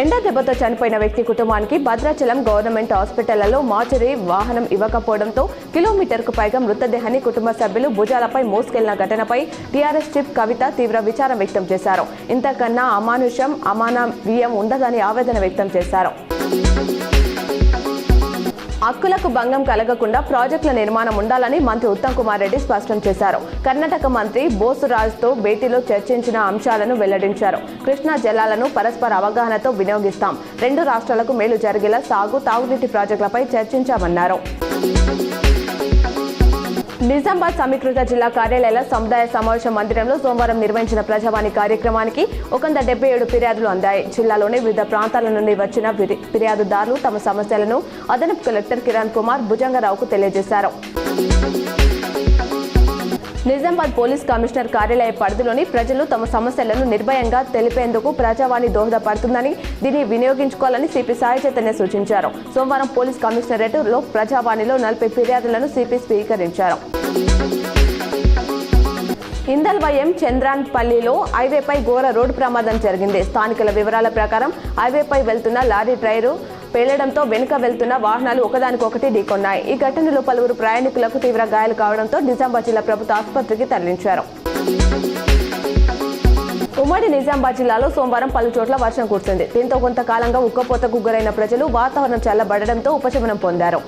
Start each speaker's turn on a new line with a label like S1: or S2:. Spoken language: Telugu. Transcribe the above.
S1: ఎండ దెబ్బతో చనిపోయిన వ్యక్తి కుటుంబానికి భద్రాచలం గవర్నమెంట్ హాస్పిటళ్లలో మార్చరీ వాహనం ఇవ్వకపోవడంతో కిలోమీటర్కు పైగా మృతదేహాన్ని కుటుంబ సభ్యులు భుజాలపై మోసుకెళ్లిన ఘటనపై టీఆర్ఎస్ చీఫ్ కవిత తీవ్ర విచారం వ్యక్తం చేశారు. ఇంతకన్నా అమానుషం అమానవీయం ఉండదని ఆవేదన వ్యక్తం చేశారు. హక్కులకు భంగం కలగకుండా ప్రాజెక్టుల నిర్మాణం ఉండాలని మంత్రి ఉత్తమ్ కుమార్ రెడ్డి స్పష్టం చేశారు. కర్ణాటక మంత్రి బోసురాజ్తో భేటీలో చర్చించిన అంశాలను వెల్లడించారు. కృష్ణా జలాలను పరస్పర అవగాహనతో వినియోగిస్తాం. రెండు రాష్ట్రాలకు మేలు జరిగేలా సాగు, తాగునీటి ప్రాజెక్టులపై చర్చించామన్నారు. నిజామాబాద్ సమీకృత జిల్లా కార్యాలయాల సముదాయ సమావేశ మందిరంలో సోమవారం నిర్వహించిన ప్రజావాణి కార్యక్రమానికి 177 ఫిర్యాదులు అందాయి. జిల్లాలోని వివిధ ప్రాంతాల నుండి వచ్చిన ఫిర్యాదుదారులు తమ సమస్యలను అదనపు కలెక్టర్ కిరణ్ కుమార్ భుజంగరావుకు తెలియజేశారు. నిజామాబాద్ పోలీస్ కమిషనర్ కార్యాలయ పరిధిలోని ప్రజలు తమ సమస్యలను నిర్భయంగా తెలిపేందుకు ప్రజావాణి దోహదపడుతుందని, దీన్ని వినియోగించుకోవాలని సిపి సాయి చైతన్య సూచించారు. సోమవారం పోలీస్ కమిషనరేట్లో ప్రజావాణిలో 40 ఫిర్యాదులను సిపి స్వీకరించారు. ఇందల్వయం చంద్రాన్పల్లిలో హైవేపై ఘోర రోడ్డు ప్రమాదం జరిగింది. స్థానికుల వివరాల ప్రకారం హైవేపై వెళ్తున్న లారీ టైరు పేలడంతో వెనుక వెళ్తున్న వాహనాలు ఒకదానికొకటి ఢీకొన్నాయి. ఈ ఘటనలో పలువురు ప్రయాణికులకు తీవ్ర గాయాలు కావడంతో నిజామాబాద్ జిల్లా ప్రభుత్వ ఆసుపత్రికి తరలించారు. ఉమ్మడి నిజామాబాద్ జిల్లాలో సోమవారం పలు చోట్ల వర్షం కురిసింది. దీంతో కొంతకాలంగా ఉక్కపోతకు గురైన ప్రజలు వాతావరణం చల్లబడడంతో ఉపశమనం పొందారు.